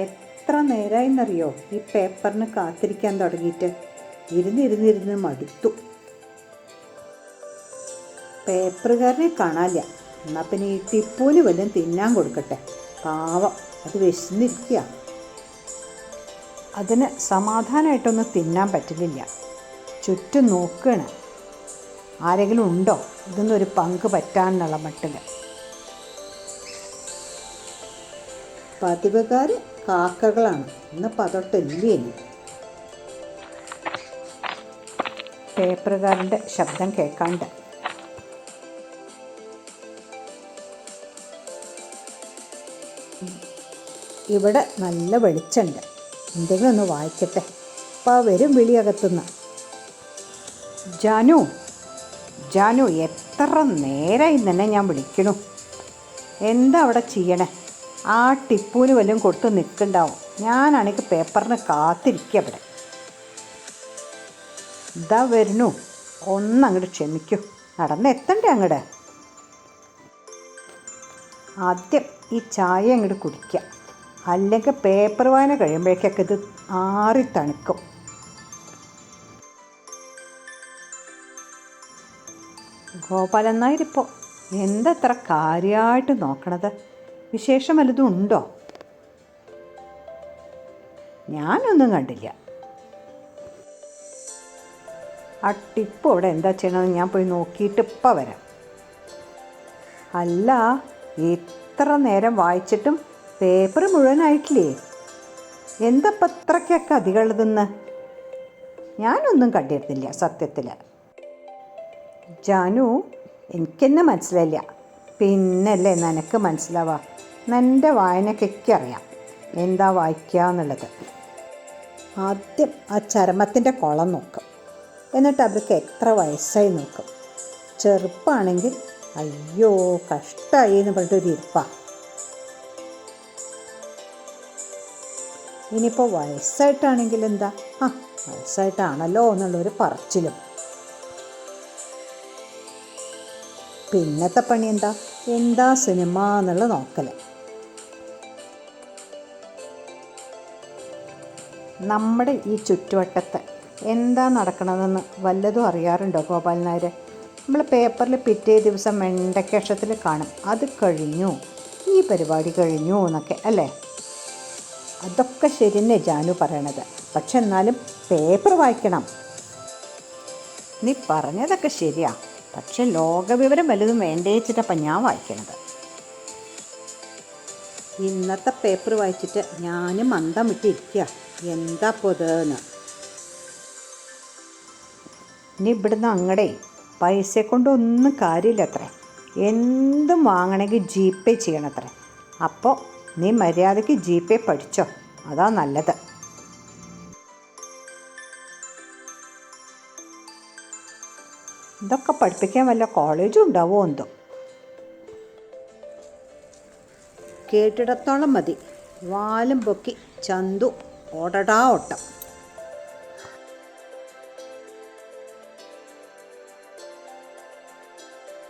എത്ര നേരമായിന്നറിയോ ഈ പേപ്പറിന് കാത്തിരിക്കാൻ തുടങ്ങിയിട്ട്. ഇരുന്നിരുന്നിരുന്ന് മടുത്തു. പേപ്പറുകാരനെ കാണാനില്ല. എന്നാൽ പിന്നെ ഈ ടിപ്പൂന് വല്ലതും തിന്നാൻ കൊടുക്കട്ടെ. പാവം, അത് വിശന്നിരിക്കുക. അതിന് സമാധാനമായിട്ടൊന്നും തിന്നാൻ പറ്റലില്ല. ചുറ്റും നോക്കുകയാണ്, ആരെങ്കിലും ഉണ്ടോ ഇതൊന്നൊരു പങ്ക് പറ്റാനുള്ള മട്ടിൽ. പതിവുകാർ കാക്കകളാണ്. ഇന്നിപ്പോൾ അതൊട്ടില്ലേ. പേപ്പറുകാരൻ്റെ ശബ്ദം കേൾക്കാണ്ട്. ഇവിടെ നല്ല വെളിച്ചമുണ്ട്. എന്തെങ്കിലും ഒന്ന് വായിക്കട്ടെ. അപ്പോൾ വരും വിളിയകത്തുനിന്ന്. ജാനു, ജാനു, എത്ര നേരമായി തന്നെ ഞാൻ വിളിക്കണു. എന്താ അവിടെ ചെയ്യണേ? ആ ടിപ്പൂന് വല്ലതും കൊടുത്ത് നിൽക്കുന്നുണ്ടാവും. ഞാനാണെങ്കിൽ പേപ്പറിന് കാത്തിരിക്കുക ഇവിടെ. ഇതാ വരുന്നു. ഒന്നങ്ങോട്ട് ക്ഷമിക്കൂ, നടന്നെത്തണ്ടേ അങ്ങോട്ട്. ആദ്യം ഈ ചായ അങ്ങോട്ട് കുടിക്കുക, അല്ലെങ്കിൽ പേപ്പർ വായന കഴിയുമ്പോഴേക്കൊക്കെ ഇത് ആറി തണുക്കും. ഗോപാലൻ നായരിപ്പോൾ എന്തത്ര കാര്യമായിട്ട് നോക്കണത്? വിശേഷം വല്ലതും ഉണ്ടോ? ഞാനൊന്നും കണ്ടില്ല. ആ ടിപ്പ് അവിടെ എന്താ ചെയ്യണമെന്ന് ഞാൻ പോയി നോക്കിയിട്ട് ഇപ്പം വരാം. അല്ല, ഇത്ര നേരം വായിച്ചിട്ടും പേപ്പർ മുഴുവനായിട്ടില്ലേ? എന്താ പത്രക്കൊക്കെ അധികമുള്ളതെന്ന് ഞാനൊന്നും കണ്ടിരുന്നില്ല സത്യത്തിൽ. ജാനു, എനിക്കെന്നെ മനസ്സിലായില്ല, പിന്നല്ലേ നിനക്ക് മനസ്സിലാവാ. എൻ്റെ വായനക്കൊക്കെ അറിയാം എന്താ വായിക്കുക എന്നുള്ളത്. ആദ്യം ആ ചരമത്തിൻ്റെ കുളം നോക്കും, എന്നിട്ട് അവർക്ക് എത്ര വയസ്സായി നോക്കും. ചെറുപ്പമാണെങ്കിൽ അയ്യോ കഷ്ടമായി എന്ന് പറഞ്ഞിട്ടൊരു ഇരിപ്പാ. ഇനിയിപ്പോൾ വയസ്സായിട്ടാണെങ്കിൽ എന്താ, വയസ്സായിട്ടാണല്ലോ എന്നുള്ളൊരു പറച്ചിലും. പിന്നത്തെ പണി എന്താ സിനിമ എന്നുള്ള നോക്കൽ. നമ്മുടെ ഈ ചുറ്റുവട്ടത്ത് എന്താ നടക്കണതെന്ന് വല്ലതും അറിയാറുണ്ടോ ഗോപാലൻ നായർ? നമ്മൾ പേപ്പറിൽ പിറ്റേ ദിവസം വെണ്ടക്കക്ഷത്തിൽ കാണും, അത് കഴിഞ്ഞു, ഈ പരിപാടി കഴിഞ്ഞു എന്നൊക്കെ അല്ലേ? അതൊക്കെ ശരി തന്നെ ജാനു പറയണത്. പക്ഷെ എന്നാലും പേപ്പർ വായിക്കണം. നീ പറഞ്ഞതൊക്കെ ശരിയാ, പക്ഷെ ലോകവിവരം വലുതും വേണ്ടേച്ചിട്ടപ്പം ഞാൻ വായിക്കണത്. ഇന്നത്തെ പേപ്പർ വായിച്ചിട്ട് ഞാനും മന്ദം വിട്ടിരിക്കുക. എന്താ പൊതെന്ന്. ഇനി ഇവിടുന്ന് അങ്ങടെ പൈസ കൊണ്ടൊന്നും കാര്യമില്ല അത്രേ. എന്തും വാങ്ങണമെങ്കിൽ ജി പേ ചെയ്യണത്രേ. അപ്പോൾ നീ മര്യാദയ്ക്ക് ജി പേ പഠിച്ചോ, അതാ നല്ലത്. ഇതൊക്കെ പഠിപ്പിക്കാൻ വല്ല കോളേജും ഉണ്ടാവുമോ എന്തോ. കേട്ടിടത്തോളം മതി. വാലും പൊക്കി ചന്തു ഓടടാ ഓട്ടം.